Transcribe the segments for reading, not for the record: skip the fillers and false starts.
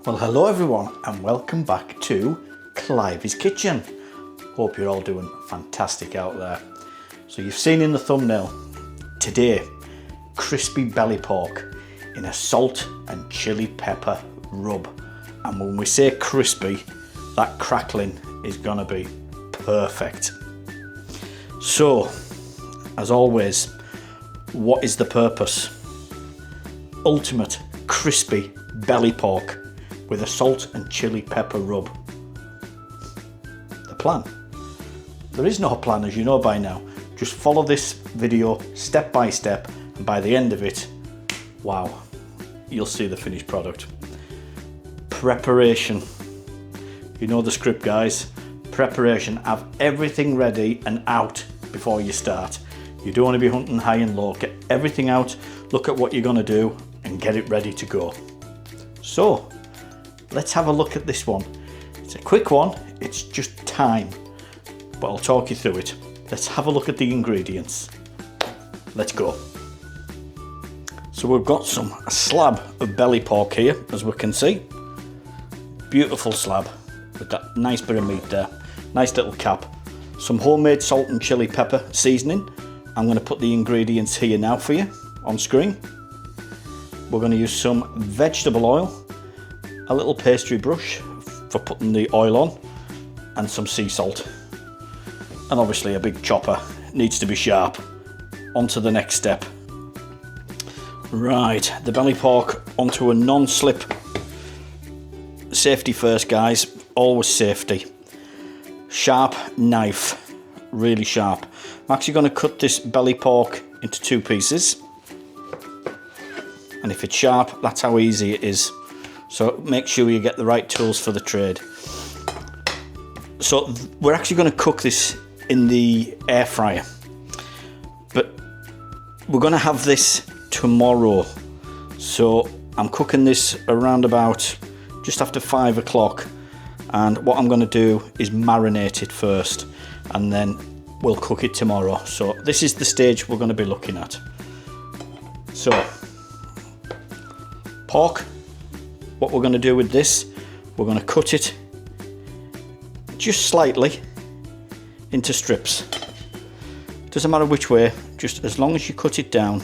Well, hello everyone and welcome back to Clivy's Kitchen. Hope you're all doing fantastic out there. So you've seen in the thumbnail, today, crispy belly pork in a salt and chili pepper rub. And when we say crispy, that crackling is gonna be perfect. So, as always, what is the purpose? Ultimate crispy belly pork with a salt and chili pepper rub. The plan? There is no plan, as you know by now. Just follow this video step by step, and by the end of it, wow, you'll see the finished product. Preparation. You know the script, guys. Preparation. Have everything ready and out before you start. You don't want to be hunting high and low. Get everything out, look at what you're going to do, and get it ready to go. So, let's have a look at this one. It's a quick one, it's just time, but I'll talk you through it. Let's have a look at the ingredients. Let's go. So we've got a slab of belly pork here, as we can see. Beautiful slab with that nice bit of meat there. Nice little cap. Some homemade salt and chili pepper seasoning. I'm going to put the ingredients here now for you on screen. We're going to use some vegetable oil, a little pastry brush for putting the oil on, and some sea salt. And obviously a big chopper, needs to be sharp. On to the next step. Right, the belly pork onto a non-slip. Safety first, guys, always safety. Sharp knife, really sharp. I'm actually going to cut this belly pork into 2 pieces. And if it's sharp, that's how easy it is. So make sure you get the right tools for the trade. So we're actually going to cook this in the air fryer. But we're going to have this tomorrow. So I'm cooking this around about just after 5 o'clock. And what I'm going to do is marinate it first. And then we'll cook it tomorrow. So this is the stage we're going to be looking at. So, pork. What we're going to do with this, we're going to cut it just slightly into strips. Doesn't matter which way, just as long as you cut it down,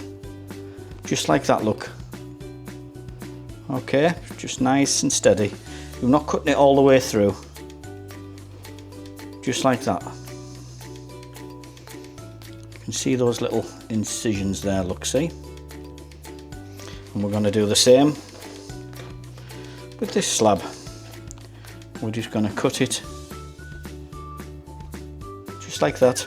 just like that, look. Okay, just nice and steady. You're not cutting it all the way through. Just like that. You can see those little incisions there, look, see? And we're going to do the same with this slab. We're just going to cut it just like that.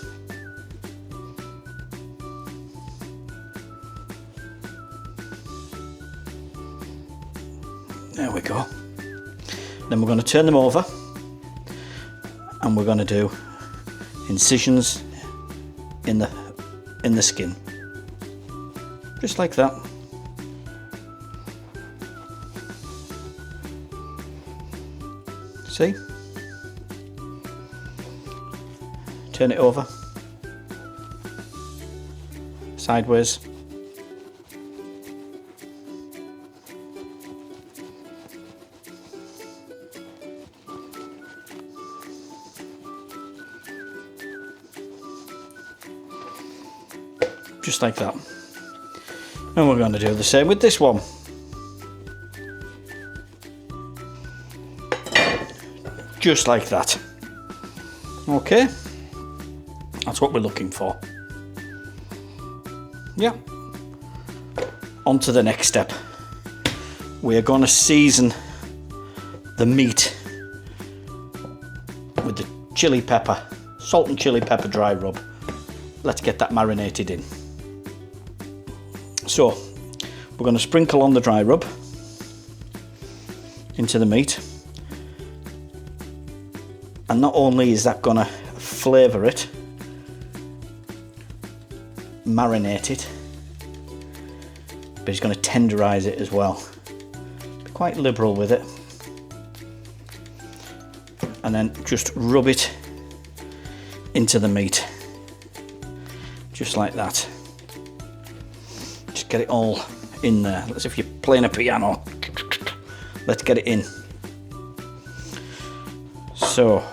There we go. Then we're going to turn them over and we're going to do incisions in the skin, just like that. See? Turn it over sideways. Just like that. And we're going to do the same with this one. Just like that. Okay, that's what we're looking for. Yeah. On to the next step. We're going to season the meat with the chili pepper, salt and chili pepper dry rub. Let's get that marinated in. So, we're going to sprinkle on the dry rub into the meat. And not only is that going to flavour it, marinate it, but it's going to tenderise it as well. Be quite liberal with it. And then just rub it into the meat. Just like that. Just get it all in there. As if you're playing a piano. Let's get it in. So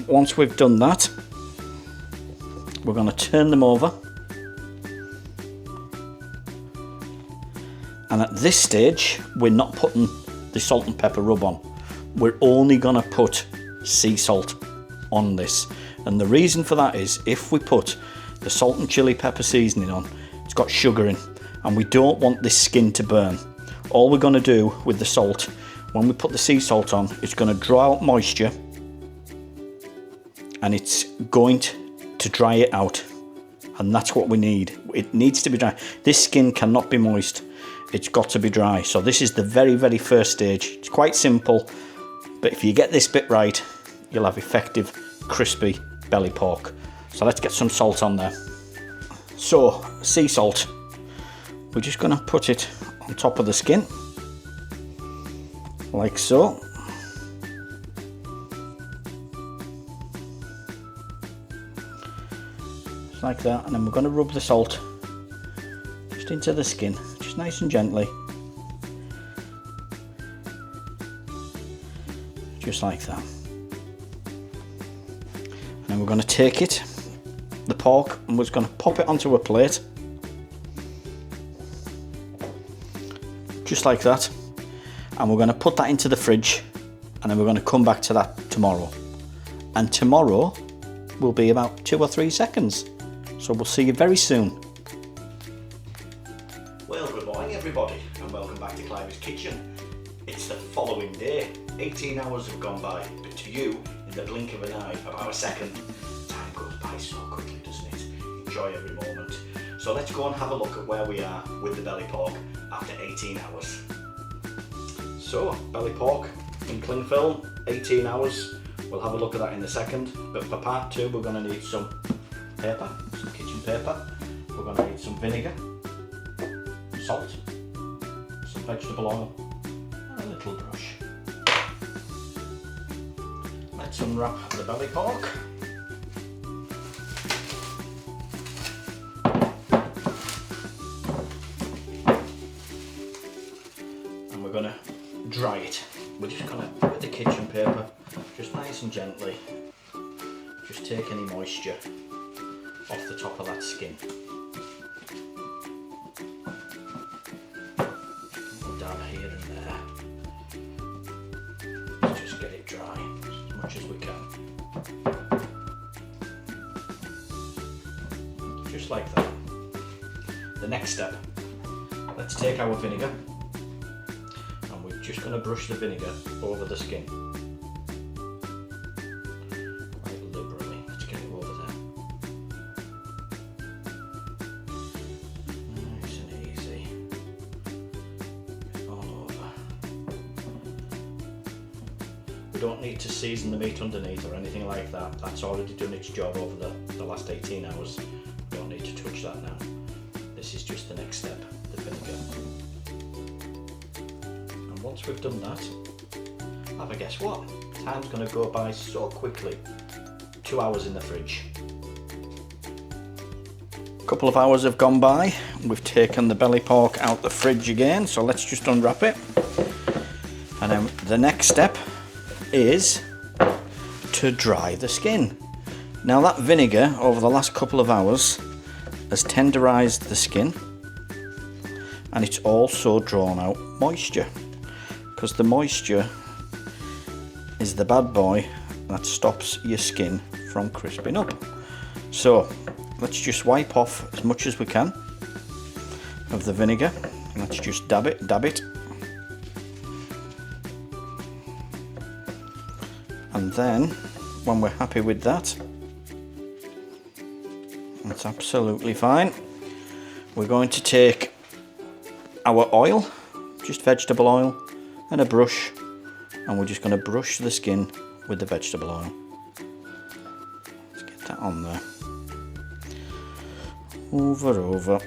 once we've done that, we're going to turn them over, and at this stage we're not putting the salt and pepper rub on. We're only going to put sea salt on this, and the reason for that is if we put the salt and chili pepper seasoning on, it's got sugar in, and we don't want this skin to burn. All we're going to do with the salt, when we put the sea salt on, it's going to draw out moisture, and it's going to dry it out, and that's what we need. It needs to be dry. This skin cannot be moist, it's got to be dry. So this is the very, very first stage. It's quite simple, but if you get this bit right, you'll have effective, crispy belly pork. So let's get some salt on there. So, sea salt, we're just going to put it on top of the skin, like so. Just like that, and then we're going to rub the salt just into the skin, just nice and gently. Just like that. And then we're going to take it, the pork, and we're just going to pop it onto a plate. Just like that. And we're going to put that into the fridge, and then we're going to come back to that tomorrow. And tomorrow will be about 2 or 3 seconds. So we'll see you very soon. Well, good morning everybody, and welcome back to Cliver's Kitchen. It's the following day. 18 hours have gone by, but to you, in the blink of an eye, about a second, time goes by so quickly, doesn't it? Enjoy every moment. So let's go and have a look at where we are with the belly pork after 18 hours. So, belly pork in cling film, 18 hours. We'll have a look at that in a second, but for part 2 we're going to need some paper, some kitchen paper. We're going to need some vinegar, salt, some vegetable oil, and a little brush. Let's unwrap the belly pork. And we're going to dry it. We're just going to, with the kitchen paper, just nice and gently, just take any moisture off the top of that skin. We'll dab here and there. Let's just get it dry as much as we can. Just like that. The next step, let's take our vinegar, and we're just going to brush the vinegar over the skin. Quite liberally. Let's get it over there. Nice and easy. All over. We don't need to season the meat underneath or anything like that. That's already done its job over the last 18 hours. We don't need to touch that now. This is just the next step, the vinegar. And once we've done that, have a guess what? Time's going to go by so quickly. 2 hours in the fridge. A couple of hours have gone by. We've taken the belly pork out the fridge again, so let's just unwrap it. And then the next step is to dry the skin. Now that vinegar over the last couple of hours has tenderized the skin, and it's also drawn out moisture, because the moisture is the bad boy that stops your skin from crisping up. So let's just wipe off as much as we can of the vinegar. Let's just dab it. And then when we're happy with that, that's absolutely fine, we're going to take our oil, just vegetable oil, and a brush, and we're just going to brush the skin with the vegetable oil. Let's get that on there. Over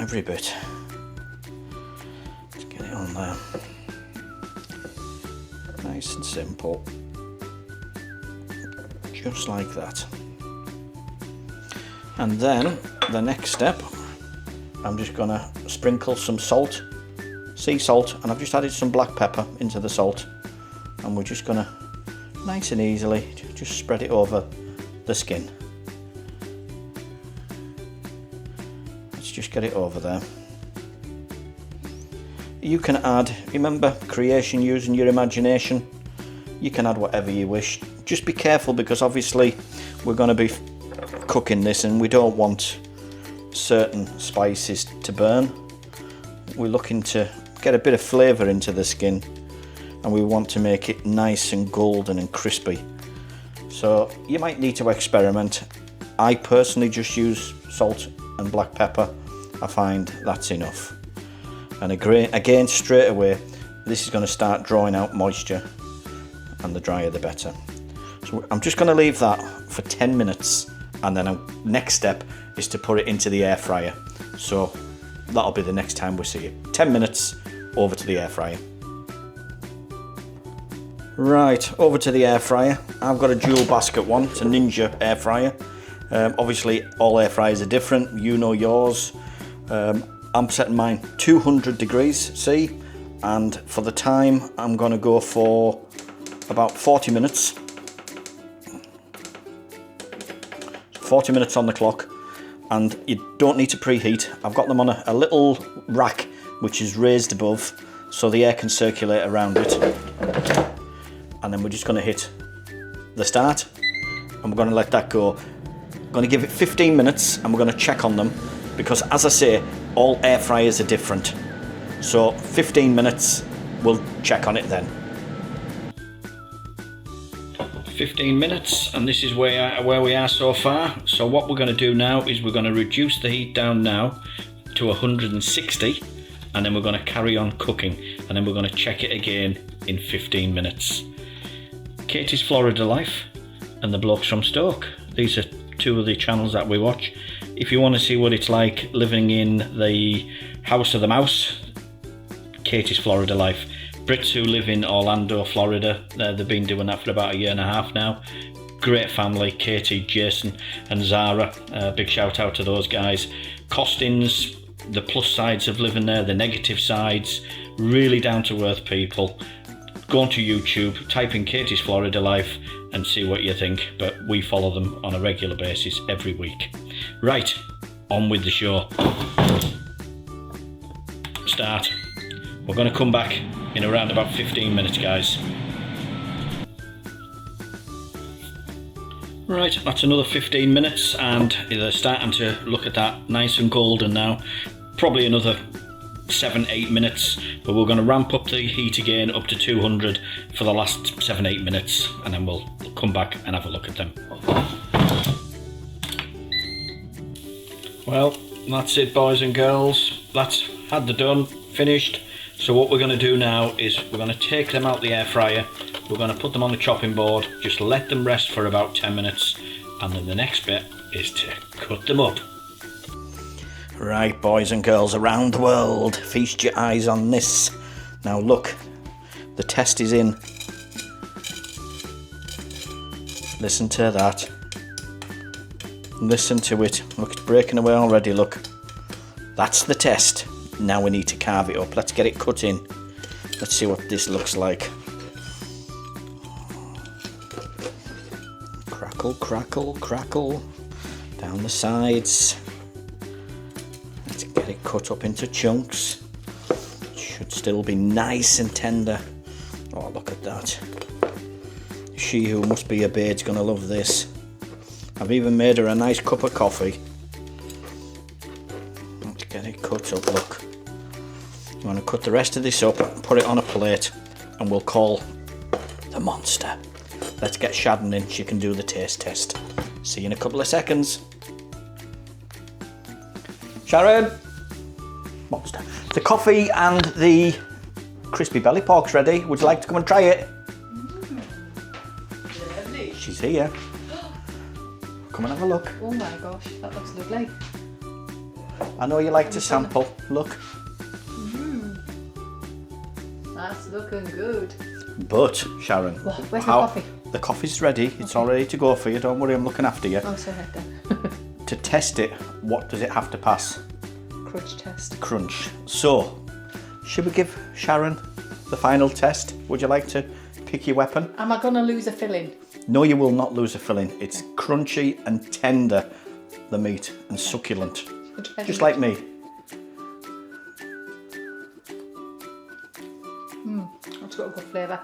every bit. Let's get it on there. Nice and simple. Just like that. And then the next step, I'm just going to sprinkle some salt, sea salt, and I've just added some black pepper into the salt, and we're just going to nice and easily, just spread it over the skin. Let's just get it over there. You can add, remember, creation using your imagination. You can add whatever you wish. Just be careful because obviously we're going to be cooking this and we don't want certain spices to burn. We're looking to get a bit of flavour into the skin and we want to make it nice and golden and crispy. So you might need to experiment. I personally just use salt and black pepper. I find that's enough. And again, straight away, this is going to start drawing out moisture, and the drier the better. So I'm just going to leave that for 10 minutes, and then next step is to put it into the air fryer. So that'll be the next time we see it. 10 minutes, over to the air fryer. Right, over to the air fryer. I've got a dual basket one. It's a Ninja air fryer. Obviously, all air fryers are different. You know yours. I'm setting mine 200 degrees C, and for the time I'm going to go for about 40 minutes. 40 minutes on the clock, and you don't need to preheat. I've got them on a little rack which is raised above so the air can circulate around it. And then we're just going to hit the start and we're going to let that go. I'm going to give it 15 minutes and we're going to check on them, because as I say, all air fryers are different. So 15 minutes, we'll check on it then. 15 minutes, and this is where we are so far. So what we're going to do now is we're going to reduce the heat down now to 160, and then we're going to carry on cooking, and then we're going to check it again in 15 minutes. Katie's Florida Life and the Blokes from Stoke. These are two of the channels that we watch. If you want to see what it's like living in the house of the mouse, Katie's Florida Life. Brits who live in Orlando, Florida, they've been doing that for about a year and a half now. Great family, Katie, Jason and Zara. Big shout out to those guys. Costings, the plus sides of living there, the negative sides, really down to earth people. Go onto YouTube, type in Katie's Florida Life and see what you think, but we follow them on a regular basis every week. Right, on with the show. Start. We're going to come back in around about 15 minutes, guys. Right, that's another 15 minutes and they're starting to look at that nice and golden now. Probably another 7-8 minutes, but we're going to ramp up the heat again up to 200 for the last 7-8 minutes, and then we'll come back and have a look at them. Well, that's it, boys and girls. That's had the done, finished. So what we're going to do now is we're going to take them out the air fryer, we're going to put them on the chopping board, just let them rest for about 10 minutes, and then the next bit is to cut them up. Right, boys and girls around the world, feast your eyes on this. Now look, the test is in. Listen to that. Listen to it. Look, it's breaking away already, look. That's the test. Now we need to carve it up. Let's get it cut in. Let's see what this looks like. Crackle, crackle, crackle. Down the sides. Let's get it cut up into chunks. It should still be nice and tender. Oh, look at that. She who must be a bird's gonna love this. I've even made her a nice cup of coffee. Let's get it cut up, look. You want to cut the rest of this up, put it on a plate, and we'll call the monster. Let's get Sharon in, she can do the taste test. See you in a couple of seconds. Sharon! Monster. The coffee and the crispy belly pork's ready. Would you like to come and try it? Lovely. She's here. Come and have a look. Oh my gosh, that looks lovely. I know you like to sample. Look. That's looking good. But, Sharon, Where's the coffee? The coffee's ready. It's all ready to go for you. Don't worry, I'm looking after you. Oh, so Hector. To test it, what does it have to pass? Crunch test. Crunch. So, should we give Sharon the final test? Would you like to pick your weapon. Am I going to lose a filling? No, you will not lose a filling. It's crunchy and tender, the meat, and succulent. Just like me. That's got a good flavour.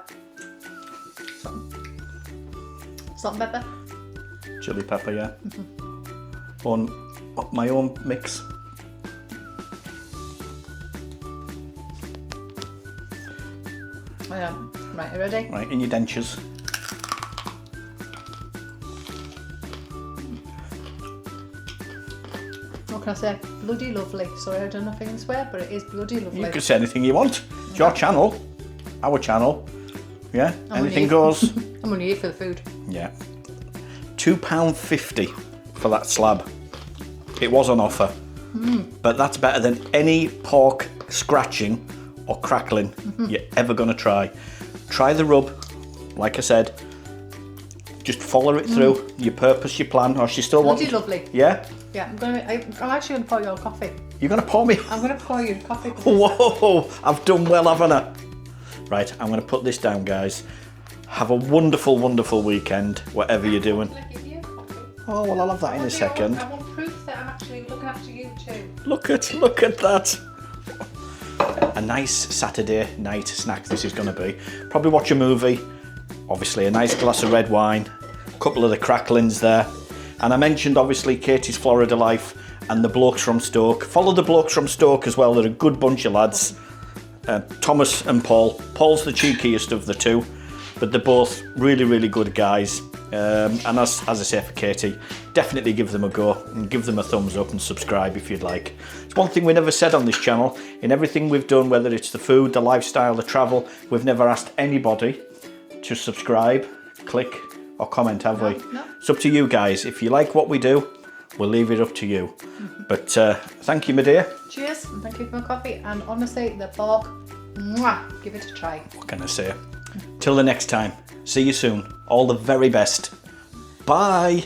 Salt and pepper. Chili pepper, yeah. On my own mix. Oh, yeah. Right, you ready? Right, in your dentures. What can I say? Bloody lovely. Sorry, I don't know if I can swear, but it is bloody lovely. You can say anything you want. It's your channel, our channel. Yeah, anything goes. I'm only here for the food. Yeah. £2.50 for that slab. It was on offer. But that's better than any pork scratching or crackling you're ever going to try. Try the rub, like I said. Just follow it through, your purpose, your plan, or she still wants. Bloody lovely. Yeah? Yeah, I'm actually going to pour you a coffee. You're going to pour me? I'm going to pour you a coffee. Whoa, I've done well, haven't I? Right, I'm going to put this down, guys. Have a wonderful, wonderful weekend, whatever you're doing. Oh, well, I'll have that in a second. I want proof that I'm actually looking after you too. Look at that. A nice Saturday night snack this is going to be. Probably watch a movie. Obviously, a nice glass of red wine. A couple of the cracklings there. And I mentioned, obviously, Katie's Florida Life and the blokes from Stoke. Follow the blokes from Stoke as well. They're a good bunch of lads. Thomas and Paul. Paul's the cheekiest of the two, but they're both really, really good guys. And as I say for Katie, definitely give them a go and give them a thumbs up and subscribe if you'd like. It's one thing we never said on this channel. In everything we've done, whether it's the food, the lifestyle, the travel, we've never asked anybody to subscribe, click or comment, have we? No. It's up to you guys. If you like what we do, we'll leave it up to you. But thank you, my dear. Cheers, and thank you for my coffee. And honestly, the pork, mwah, give it a try. What can I say? Till the next time. See you soon. All the very best. Bye.